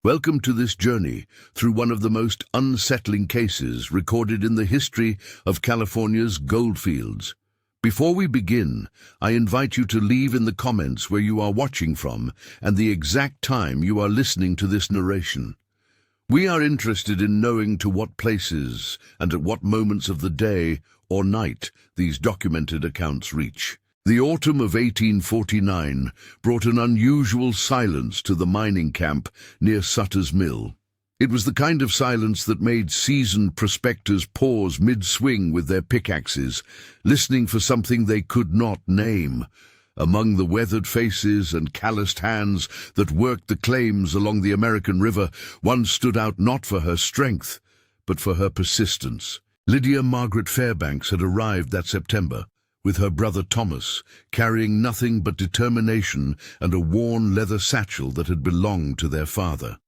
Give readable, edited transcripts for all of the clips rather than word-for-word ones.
Welcome to this journey through one of the most unsettling cases recorded in the history of California's goldfields. Before we begin, I invite you to leave in the comments where you are watching from and the exact time you are listening to this narration. We are interested in knowing to what places and at what moments of the day or night these documented accounts reach. The autumn of 1849 brought an unusual silence to the mining camp near Sutter's Mill. It was the kind of silence that made seasoned prospectors pause mid-swing with their pickaxes, listening for something they could not name. Among the weathered faces and calloused hands that worked the claims along the American River, one stood out not for her strength, but for her persistence. Lydia Margaret Fairbanks had arrived that September, with her brother Thomas, carrying nothing but determination and a worn leather satchel that had belonged to their father.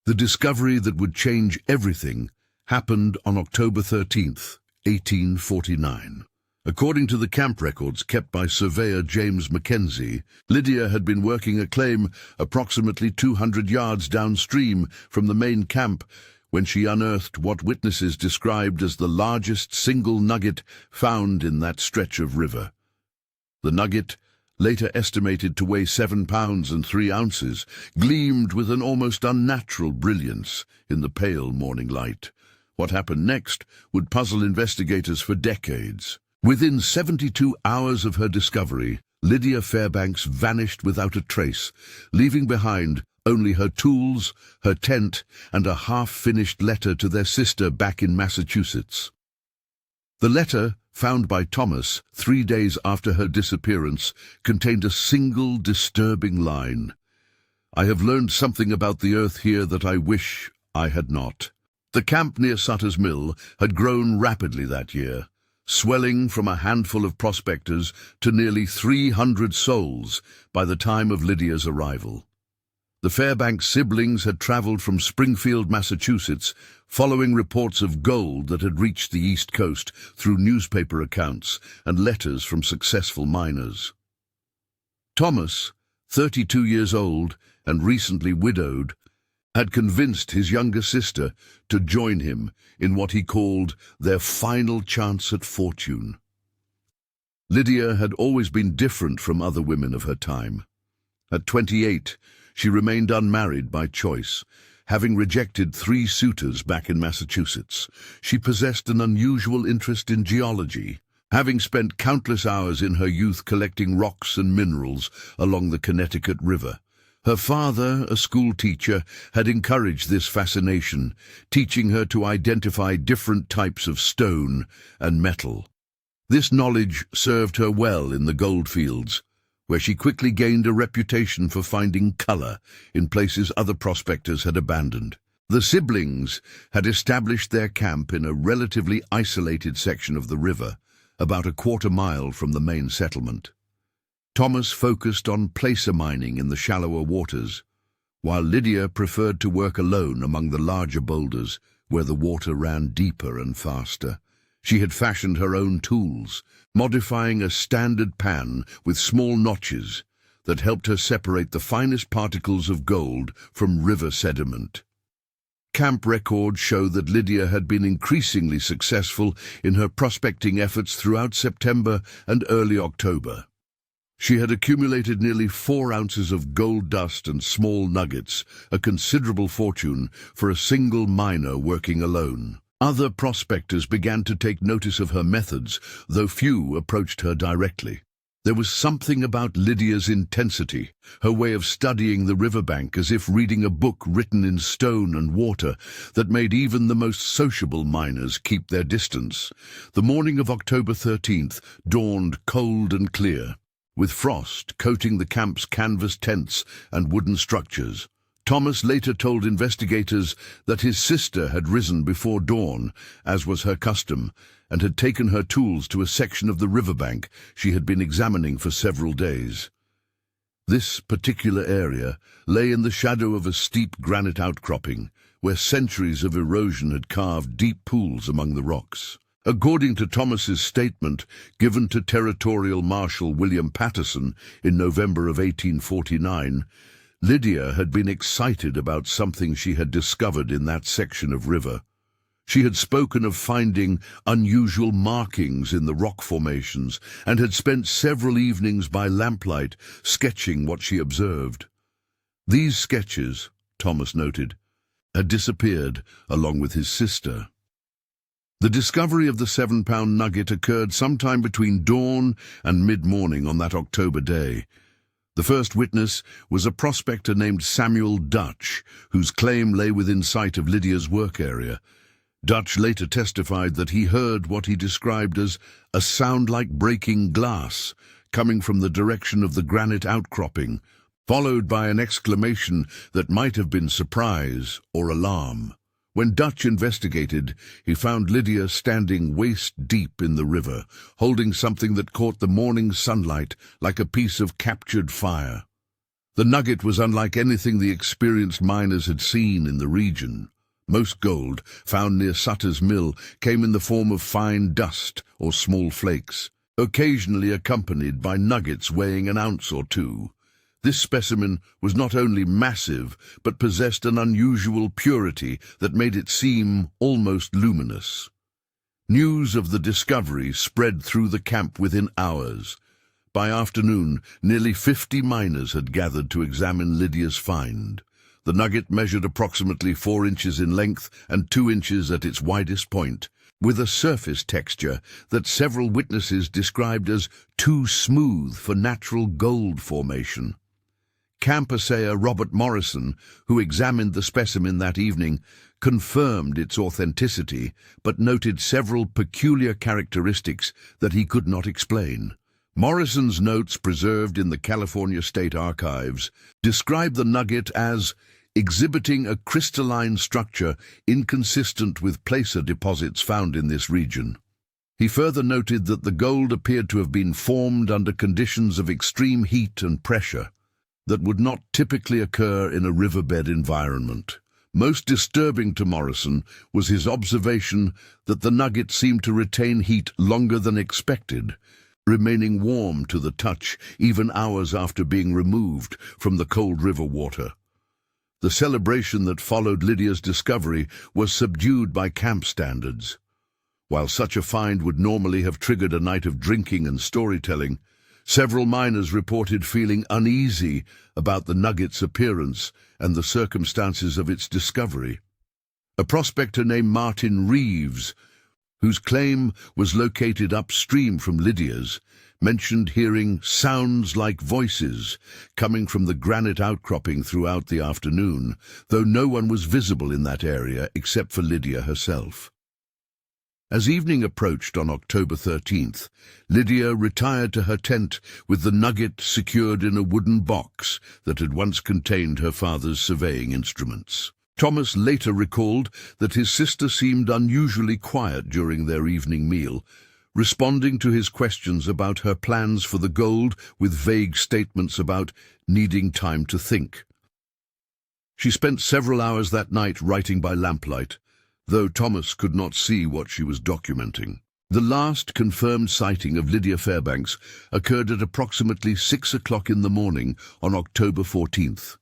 The discovery that would change everything happened on October 13th, 1849. According to the camp records kept by surveyor James Mackenzie, Lydia had been working a claim approximately 200 yards downstream from the main camp when she unearthed what witnesses described as the largest single nugget found in that stretch of river. The nugget, later estimated to weigh 7 pounds and 3 ounces, gleamed with an almost unnatural brilliance in the pale morning light. What happened next would puzzle investigators for decades. Within 72 hours of her discovery, Lydia Fairbanks vanished without a trace, leaving behind only her tools, her tent, and a half-finished letter to their sister back in Massachusetts. The letter, found by Thomas 3 days after her disappearance, contained a single disturbing line. "I have learned something about the earth here that I wish I had not." The camp near Sutter's Mill had grown rapidly that year, swelling from a handful of prospectors to nearly 300 souls by the time of Lydia's arrival. The Fairbanks siblings had traveled from Springfield, Massachusetts, following reports of gold that had reached the East Coast through newspaper accounts and letters from successful miners. Thomas, 32 years old and recently widowed, had convinced his younger sister to join him in what he called their final chance at fortune. Lydia had always been different from other women of her time. At 28, she remained unmarried by choice, having rejected 3 suitors back in Massachusetts. She possessed an unusual interest in geology, having spent countless hours in her youth collecting rocks and minerals along the Connecticut River. Her father, a school teacher, had encouraged this fascination, teaching her to identify different types of stone and metal. This knowledge served her well in the goldfields, where she quickly gained a reputation for finding color in places other prospectors had abandoned. The siblings had established their camp in a relatively isolated section of the river, about a quarter-mile from the main settlement. Thomas focused on placer mining in the shallower waters, while Lydia preferred to work alone among the larger boulders where the water ran deeper and faster. She had fashioned her own tools, modifying a standard pan with small notches that helped her separate the finest particles of gold from river sediment. Camp records show that Lydia had been increasingly successful in her prospecting efforts throughout September and early October. She had accumulated nearly 4 ounces of gold dust and small nuggets, a considerable fortune for a single miner working alone. Other prospectors began to take notice of her methods, though few approached her directly. There was something about Lydia's intensity, her way of studying the riverbank as if reading a book written in stone and water, that made even the most sociable miners keep their distance. The morning of October 13th dawned cold and clear, with frost coating the camp's canvas tents and wooden structures. Thomas later told investigators that his sister had risen before dawn, as was her custom, and had taken her tools to a section of the riverbank she had been examining for several days. This particular area lay in the shadow of a steep granite outcropping, where centuries of erosion had carved deep pools among the rocks. According to Thomas's statement given to Territorial Marshal William Patterson in November of 1849, Lydia had been excited about something she had discovered in that section of river. She had spoken of finding unusual markings in the rock formations and had spent several evenings by lamplight sketching what she observed. These sketches, Thomas noted, had disappeared along with his sister. The discovery of the 7-pound nugget occurred sometime between dawn and mid-morning on that October day. The first witness was a prospector named Samuel Dutch, whose claim lay within sight of Lydia's work area. Dutch later testified that he heard what he described as a sound like breaking glass coming from the direction of the granite outcropping, followed by an exclamation that might have been surprise or alarm. When Dutch investigated, he found Lydia standing waist-deep in the river, holding something that caught the morning sunlight like a piece of captured fire. The nugget was unlike anything the experienced miners had seen in the region. Most gold found near Sutter's Mill came in the form of fine dust or small flakes, occasionally accompanied by nuggets weighing an ounce or two. This specimen was not only massive, but possessed an unusual purity that made it seem almost luminous. News of the discovery spread through the camp within hours. By afternoon, nearly 50 miners had gathered to examine Lydia's find. The nugget measured approximately 4 inches in length and 2 inches at its widest point, with a surface texture that several witnesses described as too smooth for natural gold formation. Camp assayer Robert Morrison, who examined the specimen that evening, confirmed its authenticity, but noted several peculiar characteristics that he could not explain. Morrison's notes, preserved in the California State Archives, describe the nugget as exhibiting a crystalline structure inconsistent with placer deposits found in this region. He further noted that the gold appeared to have been formed under conditions of extreme heat and pressure that would not typically occur in a riverbed environment. Most disturbing to Morrison was his observation that the nugget seemed to retain heat longer than expected, remaining warm to the touch even hours after being removed from the cold river water. The celebration that followed Lydia's discovery was subdued by camp standards. While such a find would normally have triggered a night of drinking and storytelling, several miners reported feeling uneasy about the nugget's appearance and the circumstances of its discovery. A prospector named Martin Reeves, whose claim was located upstream from Lydia's, mentioned hearing sounds like voices coming from the granite outcropping throughout the afternoon, though no one was visible in that area except for Lydia herself. As evening approached on October 13th, Lydia retired to her tent with the nugget secured in a wooden box that had once contained her father's surveying instruments. Thomas later recalled that his sister seemed unusually quiet during their evening meal, responding to his questions about her plans for the gold with vague statements about needing time to think. She spent several hours that night writing by lamplight, though Thomas could not see what she was documenting. The last confirmed sighting of Lydia Fairbanks occurred at approximately 6 o'clock in the morning on October 14th.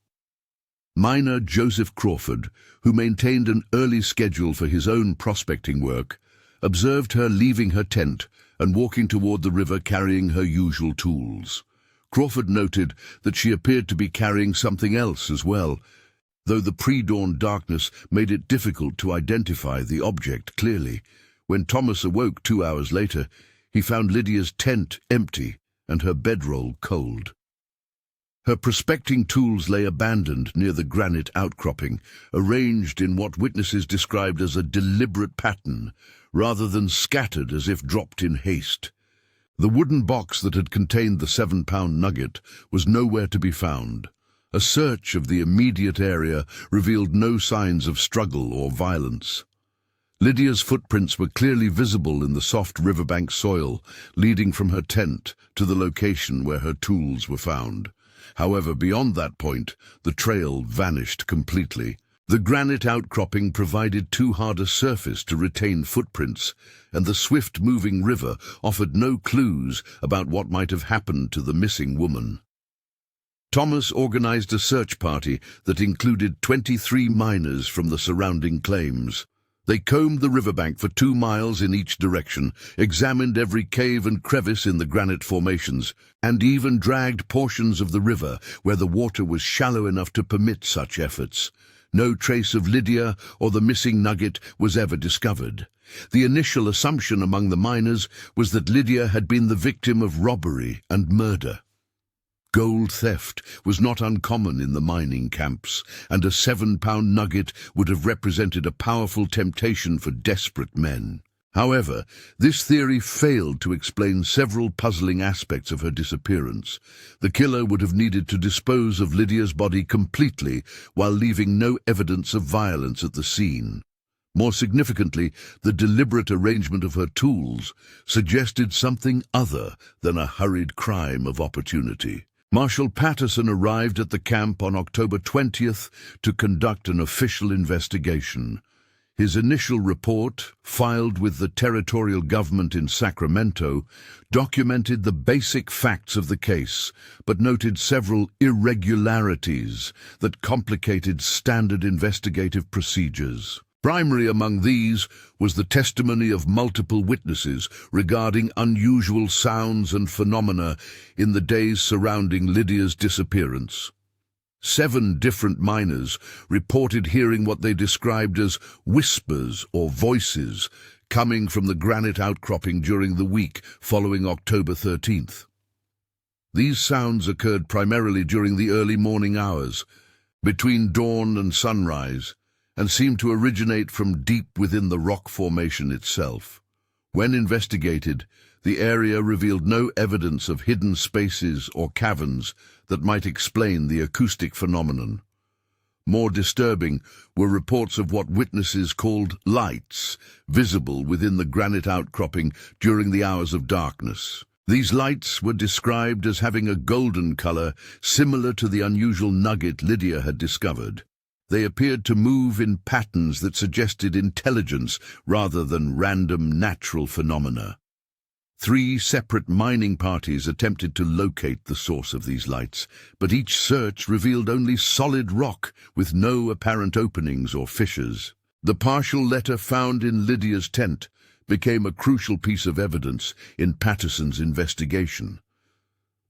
Miner Joseph Crawford, who maintained an early schedule for his own prospecting work, observed her leaving her tent and walking toward the river carrying her usual tools. Crawford noted that she appeared to be carrying something else as well, though the pre-dawn darkness made it difficult to identify the object clearly. When Thomas awoke 2 hours later, he found Lydia's tent empty and her bedroll cold. Her prospecting tools lay abandoned near the granite outcropping, arranged in what witnesses described as a deliberate pattern, rather than scattered as if dropped in haste. The wooden box that had contained the 7-pound nugget was nowhere to be found. A search of the immediate area revealed no signs of struggle or violence. Lydia's footprints were clearly visible in the soft riverbank soil, leading from her tent to the location where her tools were found. However, beyond that point, the trail vanished completely. The granite outcropping provided too hard a surface to retain footprints, and the swift-moving river offered no clues about what might have happened to the missing woman. Thomas organized a search party that included 23 miners from the surrounding claims. They combed the riverbank for 2 miles in each direction, examined every cave and crevice in the granite formations, and even dragged portions of the river where the water was shallow enough to permit such efforts. No trace of Lydia or the missing Nugget was ever discovered. The initial assumption among the miners was that Lydia had been the victim of robbery and murder. Gold theft was not uncommon in the mining camps, and a 7-pound nugget would have represented a powerful temptation for desperate men. However, this theory failed to explain several puzzling aspects of her disappearance. The killer would have needed to dispose of Lydia's body completely while leaving no evidence of violence at the scene. More significantly, the deliberate arrangement of her tools suggested something other than a hurried crime of opportunity. Marshal Patterson arrived at the camp on October 20th to conduct an official investigation. His initial report, filed with the territorial government in Sacramento, documented the basic facts of the case, but noted several irregularities that complicated standard investigative procedures. Primary among these was the testimony of multiple witnesses regarding unusual sounds and phenomena in the days surrounding Lydia's disappearance. 7 different miners reported hearing what they described as whispers or voices coming from the granite outcropping during the week following October 13th. These sounds occurred primarily during the early morning hours, between dawn and sunrise, and seemed to originate from deep within the rock formation itself. When investigated, the area revealed no evidence of hidden spaces or caverns that might explain the acoustic phenomenon. More disturbing were reports of what witnesses called lights, visible within the granite outcropping during the hours of darkness. These lights were described as having a golden color similar to the unusual nugget Lydia had discovered. They appeared to move in patterns that suggested intelligence rather than random natural phenomena. 3 separate mining parties attempted to locate the source of these lights, but each search revealed only solid rock with no apparent openings or fissures. The partial letter found in Lydia's tent became a crucial piece of evidence in Patterson's investigation.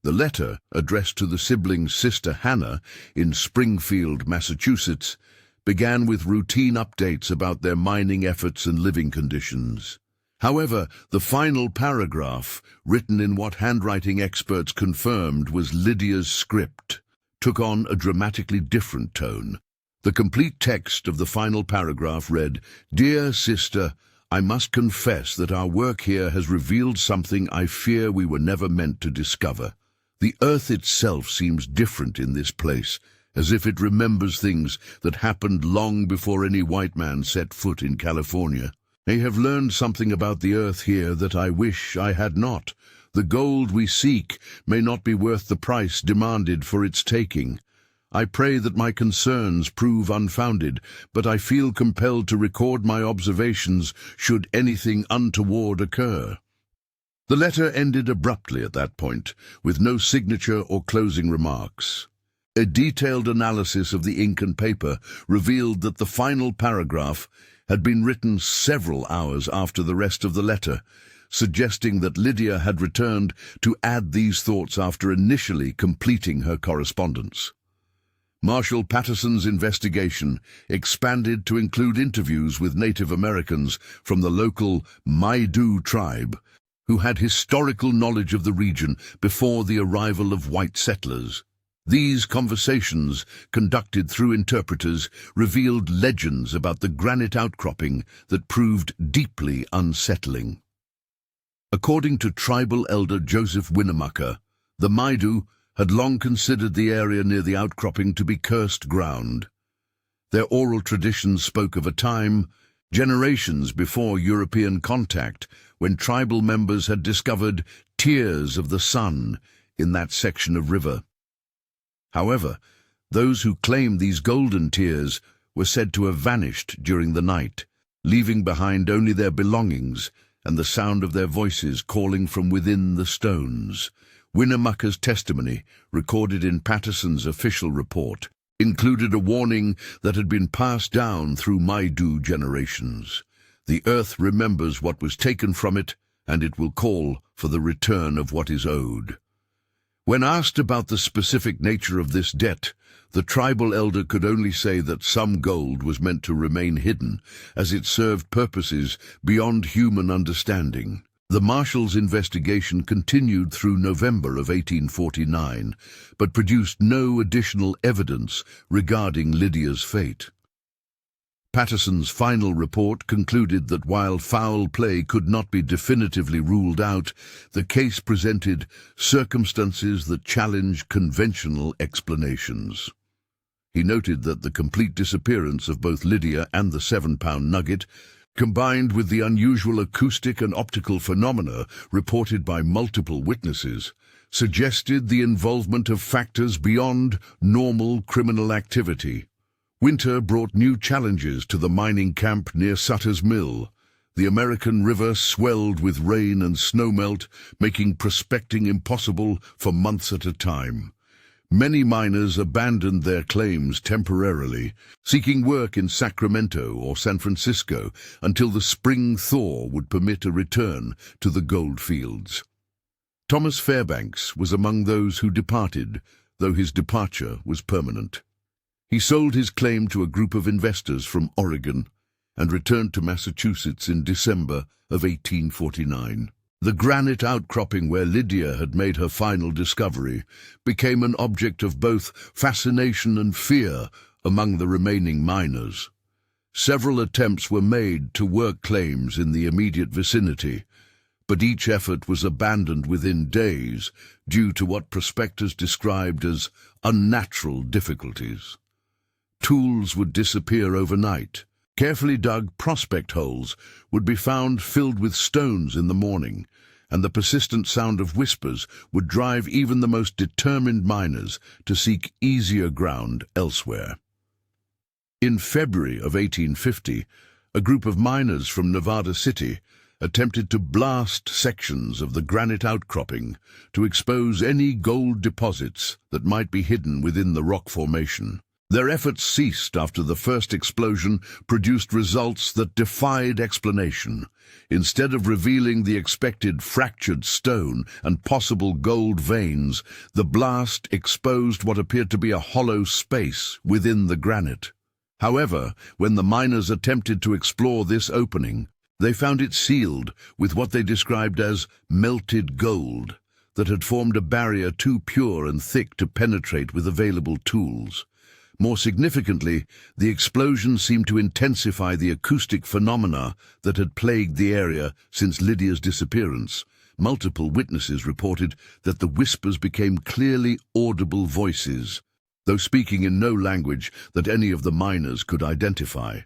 The letter, addressed to the sibling's sister Hannah in Springfield, Massachusetts, began with routine updates about their mining efforts and living conditions. However, the final paragraph, written in what handwriting experts confirmed was Lydia's script, took on a dramatically different tone. The complete text of the final paragraph read, "Dear sister, I must confess that our work here has revealed something I fear we were never meant to discover. The earth itself seems different in this place, as if it remembers things that happened long before any white man set foot in California. I have learned something about the earth here that I wish I had not. The gold we seek may not be worth the price demanded for its taking. I pray that my concerns prove unfounded, but I feel compelled to record my observations should anything untoward occur." The letter ended abruptly at that point, with no signature or closing remarks. A detailed analysis of the ink and paper revealed that the final paragraph had been written several hours after the rest of the letter, suggesting that Lydia had returned to add these thoughts after initially completing her correspondence. Marshal Patterson's investigation expanded to include interviews with Native Americans from the local Maidu tribe, who had historical knowledge of the region before the arrival of white settlers. These conversations, conducted through interpreters, revealed legends about the granite outcropping that proved deeply unsettling. According to tribal elder Joseph Winnemucca, the Maidu had long considered the area near the outcropping to be cursed ground. Their oral traditions spoke of a time, generations before European contact, when tribal members had discovered tears of the sun in that section of river. However, those who claimed these golden tears were said to have vanished during the night, leaving behind only their belongings and the sound of their voices calling from within the stones. Winnemucca's testimony, recorded in Patterson's official report, included a warning that had been passed down through Maidu generations. The earth remembers what was taken from it, and it will call for the return of what is owed. When asked about the specific nature of this debt, the tribal elder could only say that some gold was meant to remain hidden, as it served purposes beyond human understanding. The Marshal's investigation continued through November of 1849, but produced no additional evidence regarding Lydia's fate. Patterson's final report concluded that while foul play could not be definitively ruled out, the case presented circumstances that challenged conventional explanations. He noted that the complete disappearance of both Lydia and the 7-pound nugget, combined with the unusual acoustic and optical phenomena reported by multiple witnesses, suggested the involvement of factors beyond normal criminal activity. Winter brought new challenges to the mining camp near Sutter's Mill. The American River swelled with rain and snowmelt, making prospecting impossible for months at a time. Many miners abandoned their claims temporarily, seeking work in Sacramento or San Francisco until the spring thaw would permit a return to the gold fields. Thomas Fairbanks was among those who departed, though his departure was permanent. He sold his claim to a group of investors from Oregon and returned to Massachusetts in December of 1849. The granite outcropping where Lydia had made her final discovery became an object of both fascination and fear among the remaining miners. Several attempts were made to work claims in the immediate vicinity, but each effort was abandoned within days due to what prospectors described as unnatural difficulties. Tools would disappear overnight. Carefully dug prospect holes would be found filled with stones in the morning, and the persistent sound of whispers would drive even the most determined miners to seek easier ground elsewhere. In February of 1850, a group of miners from Nevada City attempted to blast sections of the granite outcropping to expose any gold deposits that might be hidden within the rock formation. Their efforts ceased after the first explosion produced results that defied explanation. Instead of revealing the expected fractured stone and possible gold veins, the blast exposed what appeared to be a hollow space within the granite. However, when the miners attempted to explore this opening, they found it sealed with what they described as melted gold that had formed a barrier too pure and thick to penetrate with available tools. More significantly, the explosion seemed to intensify the acoustic phenomena that had plagued the area since Lydia's disappearance. Multiple witnesses reported that the whispers became clearly audible voices, though speaking in no language that any of the miners could identify.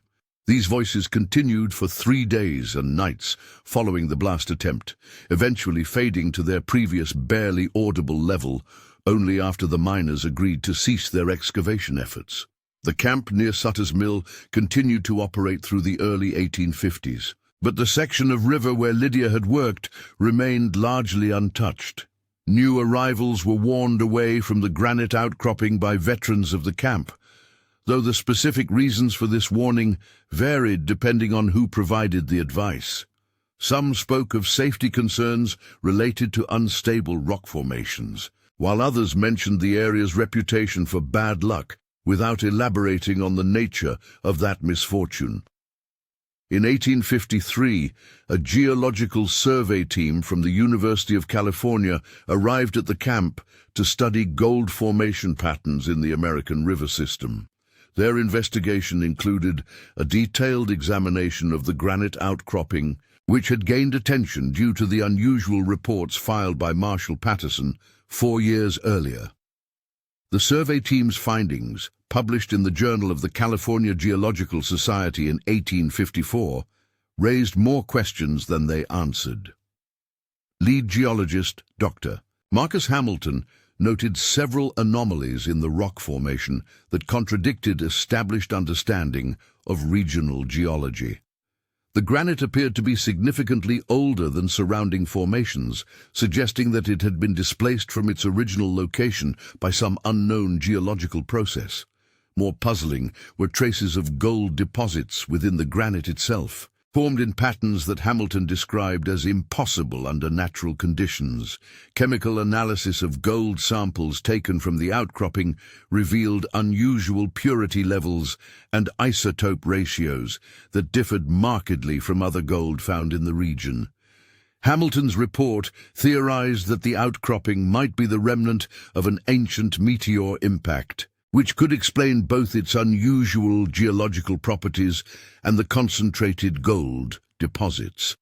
These voices continued for 3 days and nights following the blast attempt, eventually fading to their previous barely audible level only after the miners agreed to cease their excavation efforts. The camp near Sutter's Mill continued to operate through the early 1850s, but the section of river where Lydia had worked remained largely untouched. New arrivals were warned away from the granite outcropping by veterans of the camp, though the specific reasons for this warning varied depending on who provided the advice. Some spoke of safety concerns related to unstable rock formations, while others mentioned the area's reputation for bad luck without elaborating on the nature of that misfortune. In 1853, a geological survey team from the University of California arrived at the camp to study gold formation patterns in the American River system. Their investigation included a detailed examination of the granite outcropping, which had gained attention due to the unusual reports filed by Marshal Patterson 4 years earlier. The survey team's findings, published in the Journal of the California Geological Society in 1854, raised more questions than they answered. Lead geologist Dr. Marcus Hamilton noted several anomalies in the rock formation that contradicted established understanding of regional geology. The granite appeared to be significantly older than surrounding formations, suggesting that it had been displaced from its original location by some unknown geological process. More puzzling were traces of gold deposits within the granite itself, formed in patterns that Hamilton described as impossible under natural conditions. Chemical analysis of gold samples taken from the outcropping revealed unusual purity levels and isotope ratios that differed markedly from other gold found in the region. Hamilton's report theorized that the outcropping might be the remnant of an ancient meteor impact, which could explain both its unusual geological properties and the concentrated gold deposits.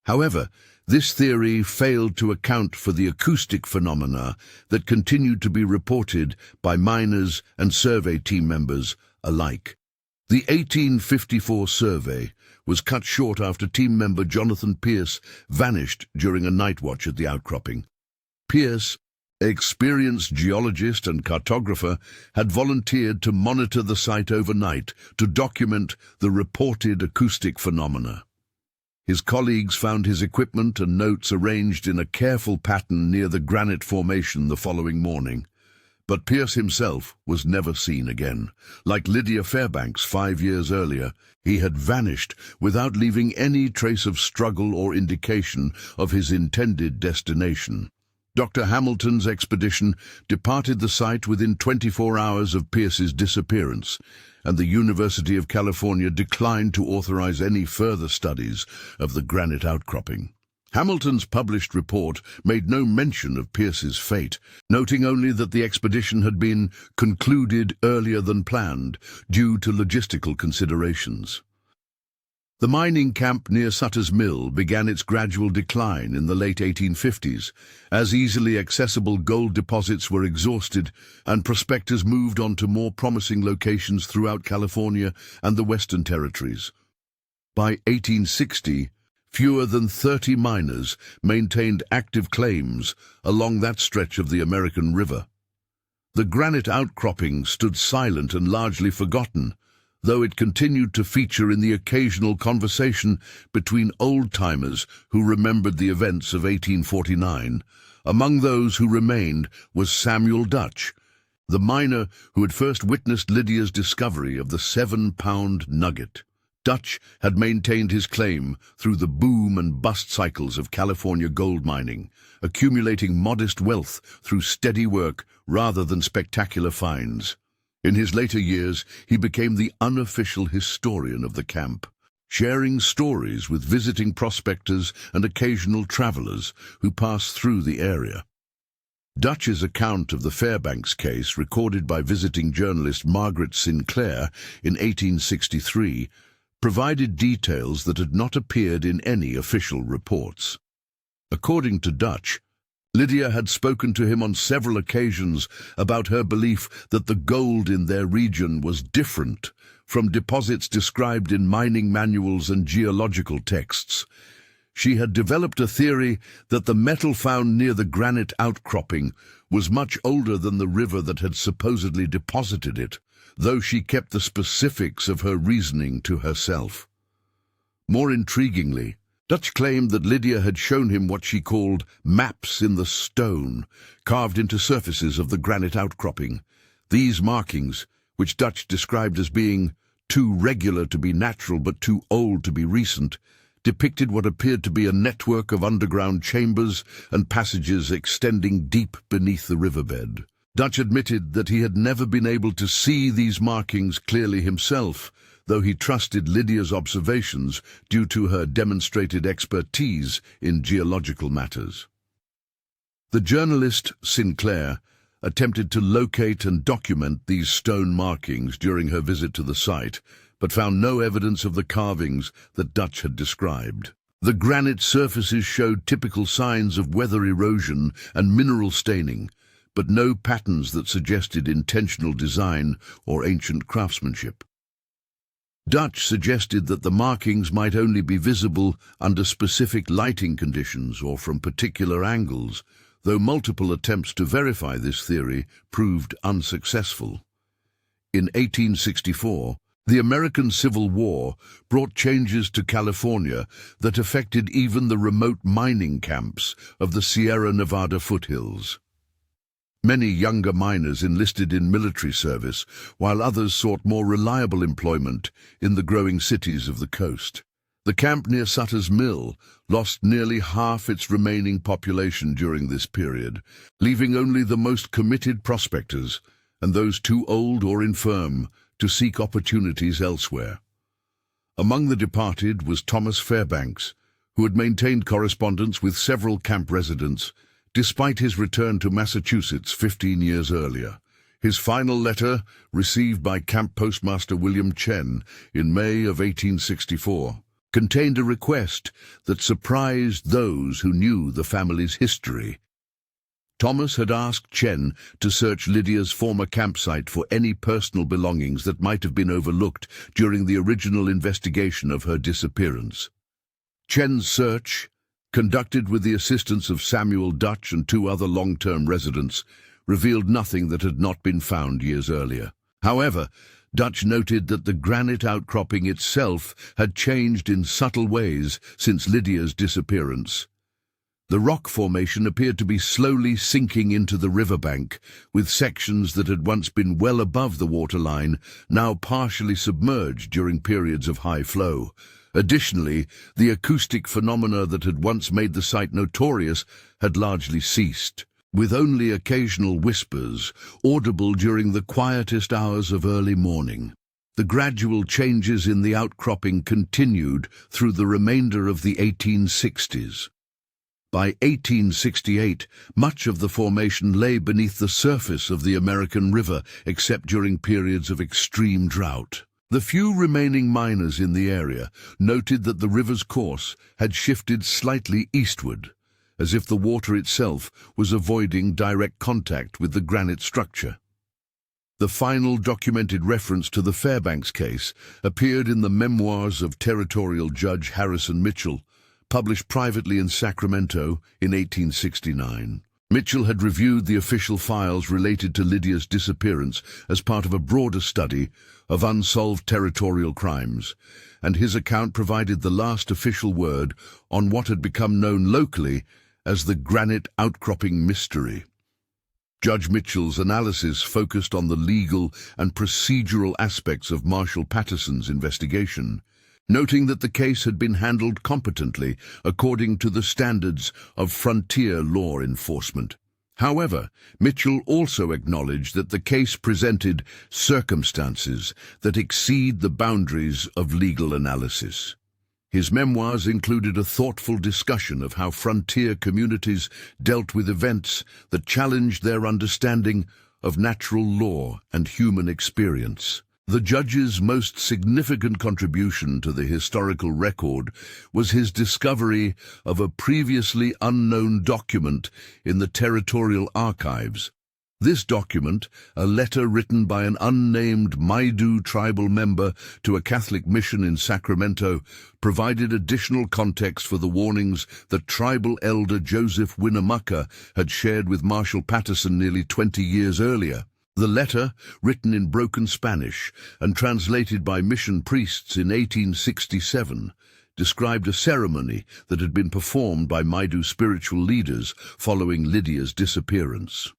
However, this theory failed to account for the acoustic phenomena that continued to be reported by miners and survey team members alike. The 1854 survey was cut short after team member Jonathan Pierce vanished during a night watch at the outcropping. Pierce, experienced geologist and cartographer, had volunteered to monitor the site overnight to document the reported acoustic phenomena. His colleagues found his equipment and notes arranged in a careful pattern near the granite formation the following morning. But Pierce himself was never seen again. Like Lydia Fairbanks 5 years earlier, he had vanished without leaving any trace of struggle or indication of his intended destination. Dr. Hamilton's expedition departed the site within 24 hours of Pierce's disappearance, and the University of California declined to authorize any further studies of the granite outcropping. Hamilton's published report made no mention of Pierce's fate, noting only that the expedition had been concluded earlier than planned due to logistical considerations. The mining camp near Sutter's Mill began its gradual decline in the late 1850s, as easily accessible gold deposits were exhausted and prospectors moved on to more promising locations throughout California and the Western Territories. By 1860, fewer than 30 miners maintained active claims along that stretch of the American River. The granite outcropping stood silent and largely forgotten, though it continued to feature in the occasional conversation between old-timers who remembered the events of 1849. Among those who remained was Samuel Dutch, the miner who had first witnessed Lydia's discovery of the 7-pound nugget. Dutch had maintained his claim through the boom and bust cycles of California gold mining, accumulating modest wealth through steady work rather than spectacular finds. In his later years, he became the unofficial historian of the camp, sharing stories with visiting prospectors and occasional travelers who passed through the area. Dutch's account of the Fairbanks case, recorded by visiting journalist Margaret Sinclair in 1863, provided details that had not appeared in any official reports. According to Dutch, Lydia had spoken to him on several occasions about her belief that the gold in their region was different from deposits described in mining manuals and geological texts. She had developed a theory that the metal found near the granite outcropping was much older than the river that had supposedly deposited it, though she kept the specifics of her reasoning to herself. More intriguingly, Dutch claimed that Lydia had shown him what she called maps in the stone, carved into surfaces of the granite outcropping. These markings, which Dutch described as being too regular to be natural but too old to be recent, depicted what appeared to be a network of underground chambers and passages extending deep beneath the riverbed. Dutch admitted that he had never been able to see these markings clearly himself, though he trusted Lydia's observations due to her demonstrated expertise in geological matters. The journalist Sinclair attempted to locate and document these stone markings during her visit to the site, but found no evidence of the carvings that Dutch had described. The granite surfaces showed typical signs of weather erosion and mineral staining, but no patterns that suggested intentional design or ancient craftsmanship. Dutch suggested that the markings might only be visible under specific lighting conditions or from particular angles, though multiple attempts to verify this theory proved unsuccessful. In 1864, The American Civil War brought changes to California that affected even the remote mining camps of the Sierra Nevada foothills. Many younger miners enlisted in military service, while others sought more reliable employment in the growing cities of the coast. The camp near Sutter's Mill lost nearly half its remaining population during this period, leaving only the most committed prospectors and those too old or infirm to seek opportunities elsewhere. Among the departed was Thomas Fairbanks, who had maintained correspondence with several camp residents despite his return to Massachusetts 15 years earlier. His final letter, received by Camp Postmaster William Chen in May of 1864, contained a request that surprised those who knew the family's history. Thomas had asked Chen to search Lydia's former campsite for any personal belongings that might have been overlooked during the original investigation of her disappearance. Chen's search, conducted with the assistance of Samuel Dutch and 2 other long-term residents, revealed nothing that had not been found years earlier. However, Dutch noted that the granite outcropping itself had changed in subtle ways since Lydia's disappearance. The rock formation appeared to be slowly sinking into the riverbank, with sections that had once been well above the waterline now partially submerged during periods of high flow. Additionally, the acoustic phenomena that had once made the site notorious had largely ceased, with only occasional whispers audible during the quietest hours of early morning. The gradual changes in the outcropping continued through the remainder of the 1860s. By 1868, much of the formation lay beneath the surface of the American River, except during periods of extreme drought. The few remaining miners in the area noted that the river's course had shifted slightly eastward, as if the water itself was avoiding direct contact with the granite structure. The final documented reference to the Fairbanks case appeared in the memoirs of Territorial Judge Harrison Mitchell, published privately in Sacramento in 1869. Mitchell had reviewed the official files related to Lydia's disappearance as part of a broader study of unsolved territorial crimes, and his account provided the last official word on what had become known locally as the granite outcropping mystery. Judge Mitchell's analysis focused on the legal and procedural aspects of Marshal Patterson's investigation, noting that the case had been handled competently according to the standards of frontier law enforcement. However, Mitchell also acknowledged that the case presented circumstances that exceed the boundaries of legal analysis. His memoirs included a thoughtful discussion of how frontier communities dealt with events that challenged their understanding of natural law and human experience. The judge's most significant contribution to the historical record was his discovery of a previously unknown document in the territorial archives. This document, a letter written by an unnamed Maidu tribal member to a Catholic mission in Sacramento, provided additional context for the warnings that tribal elder Joseph Winnemucca had shared with Marshal Patterson nearly 20 years earlier. The letter, written in broken Spanish and translated by mission priests in 1867, described a ceremony that had been performed by Maidu spiritual leaders following Lydia's disappearance.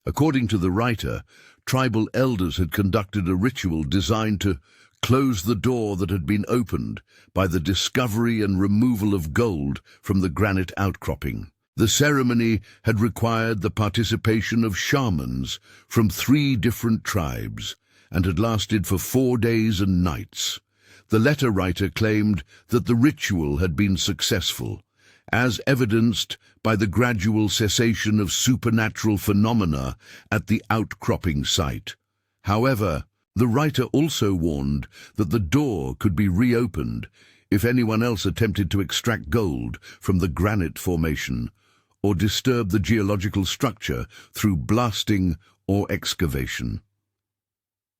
According to the writer, tribal elders had conducted a ritual designed to close the door that had been opened by the discovery and removal of gold from the granite outcropping. The ceremony had required the participation of shamans from 3 different tribes and had lasted for 4 days and nights. The letter writer claimed that the ritual had been successful, as evidenced by the gradual cessation of supernatural phenomena at the outcropping site. However, the writer also warned that the door could be reopened if anyone else attempted to extract gold from the granite formation or disturb the geological structure through blasting or excavation.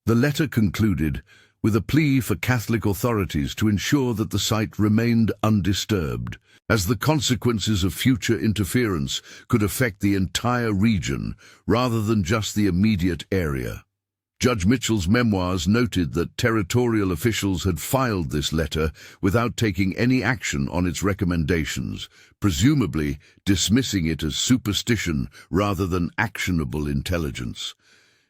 The letter concluded with a plea for Catholic authorities to ensure that the site remained undisturbed, as the consequences of future interference could affect the entire region rather than just the immediate area. Judge Mitchell's memoirs noted that territorial officials had filed this letter without taking any action on its recommendations, presumably dismissing it as superstition rather than actionable intelligence.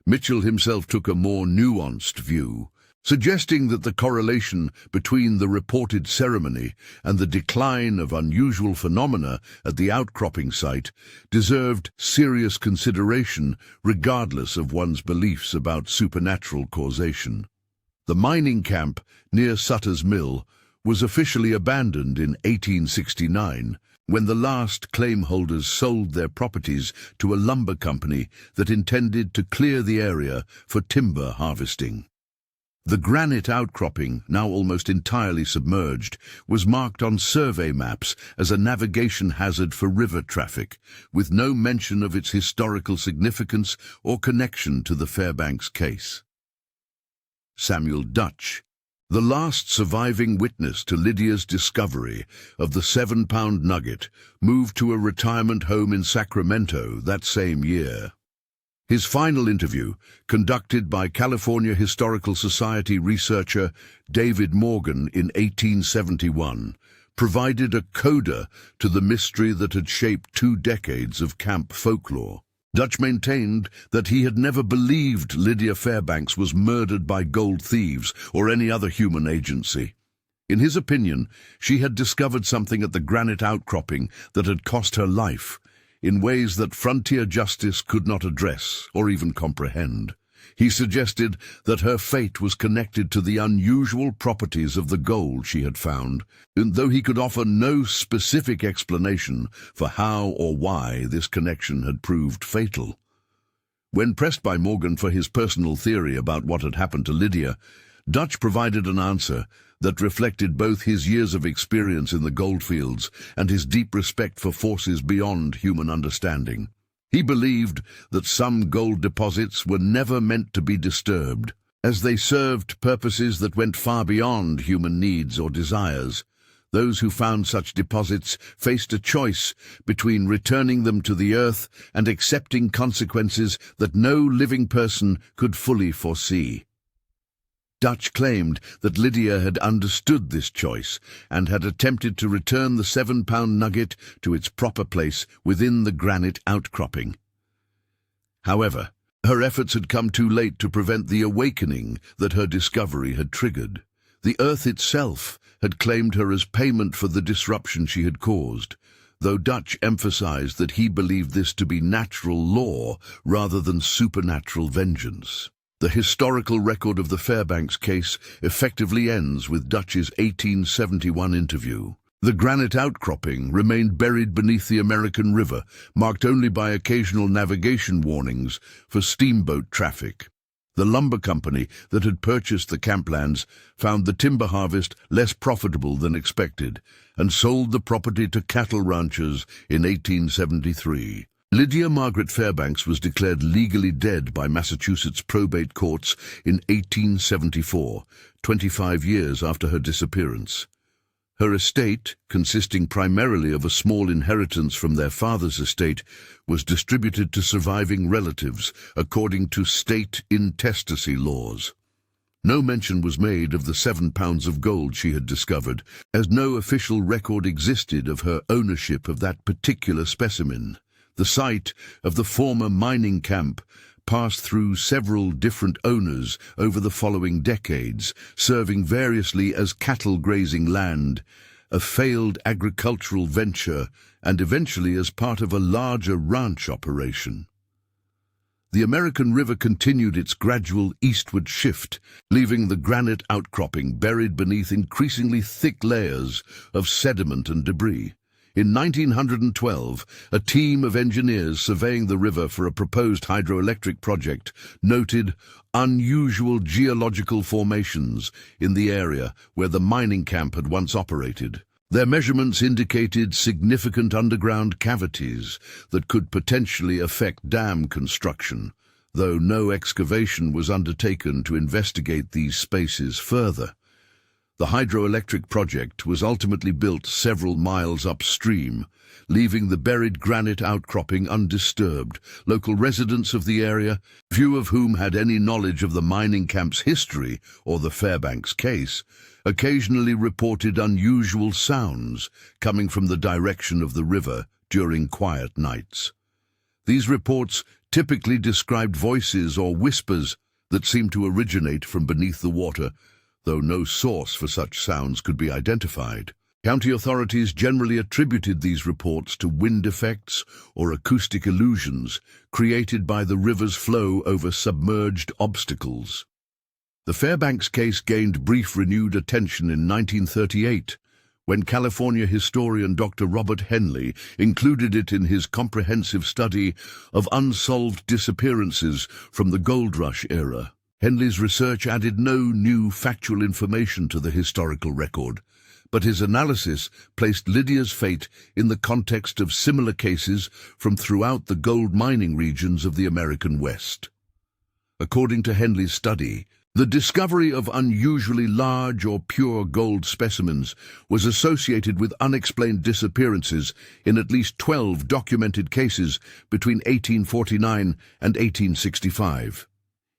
Mitchell himself took a more nuanced view, suggesting that the correlation between the reported ceremony and the decline of unusual phenomena at the outcropping site deserved serious consideration regardless of one's beliefs about supernatural causation. The mining camp near Sutter's Mill was officially abandoned in 1869 when the last claim holders sold their properties to a lumber company that intended to clear the area for timber harvesting. The granite outcropping, now almost entirely submerged, was marked on survey maps as a navigation hazard for river traffic, with no mention of its historical significance or connection to the Fairbanks case. Samuel Dutch, the last surviving witness to Lydia's discovery of the 7-pound nugget, moved to a retirement home in Sacramento that same year. His final interview, conducted by California Historical Society researcher David Morgan in 1871, provided a coda to the mystery that had shaped 2 decades of camp folklore. Dutch maintained that he had never believed Lydia Fairbanks was murdered by gold thieves or any other human agency. In his opinion, she had discovered something at the granite outcropping that had cost her life, in ways that frontier justice could not address or even comprehend. He suggested that her fate was connected to the unusual properties of the gold she had found, and though he could offer no specific explanation for how or why this connection had proved fatal. When pressed by Morgan for his personal theory about what had happened to Lydia, Dutch provided an answer that reflected both his years of experience in the goldfields and his deep respect for forces beyond human understanding. He believed that some gold deposits were never meant to be disturbed, as they served purposes that went far beyond human needs or desires. Those who found such deposits faced a choice between returning them to the earth and accepting consequences that no living person could fully foresee. Dutch claimed that Lydia had understood this choice and had attempted to return the 7-pound nugget to its proper place within the granite outcropping. However, her efforts had come too late to prevent the awakening that her discovery had triggered. The earth itself had claimed her as payment for the disruption she had caused, though Dutch emphasized that he believed this to be natural law rather than supernatural vengeance. The historical record of the Fairbanks case effectively ends with Dutch's 1871 interview. The granite outcropping remained buried beneath the American River, marked only by occasional navigation warnings for steamboat traffic. The lumber company that had purchased the camplands found the timber harvest less profitable than expected and sold the property to cattle ranchers in 1873. Lydia Margaret Fairbanks was declared legally dead by Massachusetts probate courts in 1874, 25 years after her disappearance. Her estate, consisting primarily of a small inheritance from their father's estate, was distributed to surviving relatives according to state intestacy laws. No mention was made of the 7 pounds of gold she had discovered, as no official record existed of her ownership of that particular specimen. The site of the former mining camp passed through several different owners over the following decades, serving variously as cattle grazing land, a failed agricultural venture, and eventually as part of a larger ranch operation. The American River continued its gradual eastward shift, leaving the granite outcropping buried beneath increasingly thick layers of sediment and debris. In 1912, a team of engineers surveying the river for a proposed hydroelectric project noted unusual geological formations in the area where the mining camp had once operated. Their measurements indicated significant underground cavities that could potentially affect dam construction, though no excavation was undertaken to investigate these spaces further. The hydroelectric project was ultimately built several miles upstream, leaving the buried granite outcropping undisturbed. Local residents of the area, few of whom had any knowledge of the mining camp's history or the Fairbanks case, occasionally reported unusual sounds coming from the direction of the river during quiet nights. These reports typically described voices or whispers that seemed to originate from beneath the water, though no source for such sounds could be identified. County authorities generally attributed these reports to wind effects or acoustic illusions created by the river's flow over submerged obstacles. The Fairbanks case gained brief renewed attention in 1938, when California historian Dr. Robert Henley included it in his comprehensive study of unsolved disappearances from the gold rush era. Henley's research added no new factual information to the historical record, but his analysis placed Lydia's fate in the context of similar cases from throughout the gold mining regions of the American West. According to Henley's study, the discovery of unusually large or pure gold specimens was associated with unexplained disappearances in at least 12 documented cases between 1849 and 1865.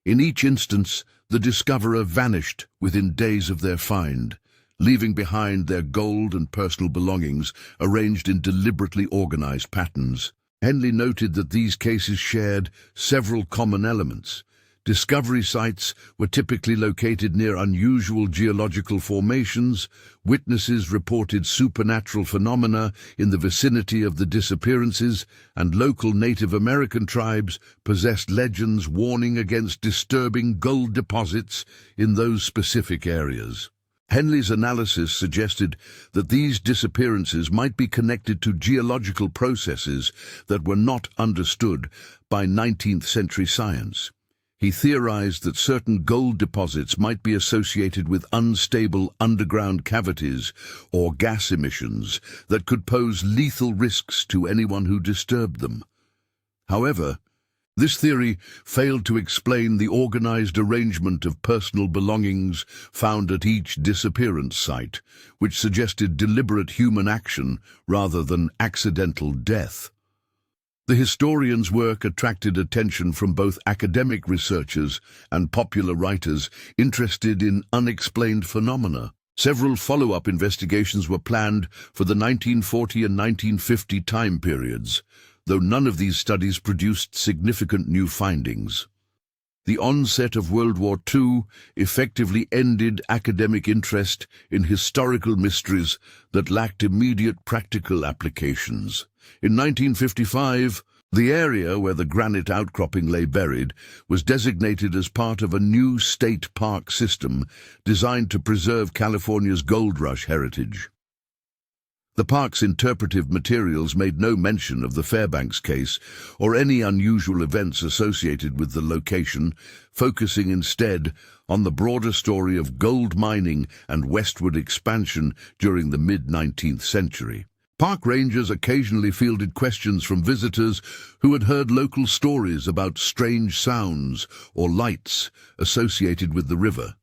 In each instance, the discoverer vanished within days of their find, leaving behind their gold and personal belongings arranged in deliberately organized patterns. Henley noted that these cases shared several common elements. Discovery sites were typically located near unusual geological formations. Witnesses reported supernatural phenomena in the vicinity of the disappearances, and local Native American tribes possessed legends warning against disturbing gold deposits in those specific areas. Henley's analysis suggested that these disappearances might be connected to geological processes that were not understood by 19th-century science. He theorized that certain gold deposits might be associated with unstable underground cavities or gas emissions that could pose lethal risks to anyone who disturbed them. However, this theory failed to explain the organized arrangement of personal belongings found at each disappearance site, which suggested deliberate human action rather than accidental death. The historian's work attracted attention from both academic researchers and popular writers interested in unexplained phenomena. Several follow-up investigations were planned for the 1940 and 1950 time periods, though none of these studies produced significant new findings. The onset of World War II effectively ended academic interest in historical mysteries that lacked immediate practical applications. In 1955, the area where the granite outcropping lay buried was designated as part of a new state park system designed to preserve California's gold rush heritage. The park's interpretive materials made no mention of the Fairbanks case or any unusual events associated with the location, focusing instead on the broader story of gold mining and westward expansion during the mid-19th century. Park rangers occasionally fielded questions from visitors who had heard local stories about strange sounds or lights associated with the river.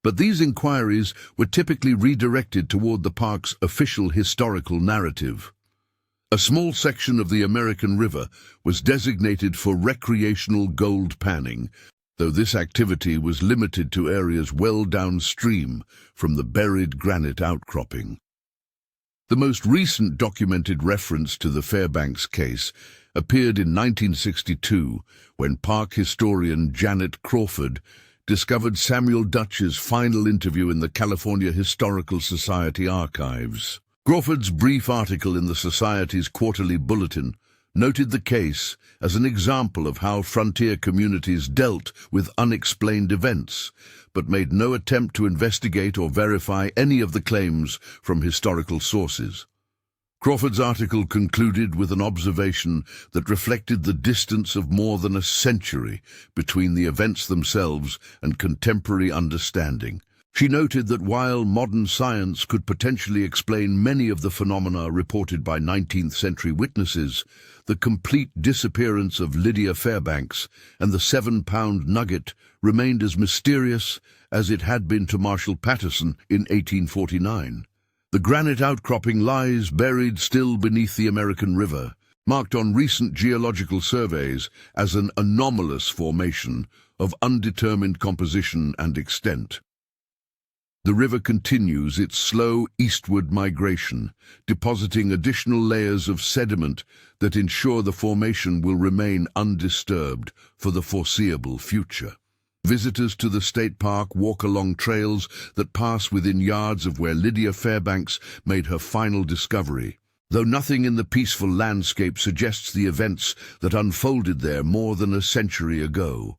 But these inquiries were typically redirected toward the park's official historical narrative. A small section of the American River was designated for recreational gold panning, though this activity was limited to areas well downstream from the buried granite outcropping. The most recent documented reference to the Fairbanks case appeared in 1962 when park historian Janet Crawford discovered Samuel Dutch's final interview in the California Historical Society archives. Crawford's brief article in the Society's quarterly bulletin noted the case as an example of how frontier communities dealt with unexplained events, but made no attempt to investigate or verify any of the claims from historical sources. Crawford's article concluded with an observation that reflected the distance of more than a century between the events themselves and contemporary understanding. She noted that while modern science could potentially explain many of the phenomena reported by 19th-century witnesses, the complete disappearance of Lydia Fairbanks and the 7-pound nugget remained as mysterious as it had been to Marshall Patterson in 1849. The granite outcropping lies buried still beneath the American River, marked on recent geological surveys as an anomalous formation of undetermined composition and extent. The river continues its slow eastward migration, depositing additional layers of sediment that ensure the formation will remain undisturbed for the foreseeable future. Visitors to the state park walk along trails that pass within yards of where Lydia Fairbanks made her final discovery, though nothing in the peaceful landscape suggests the events that unfolded there more than a century ago.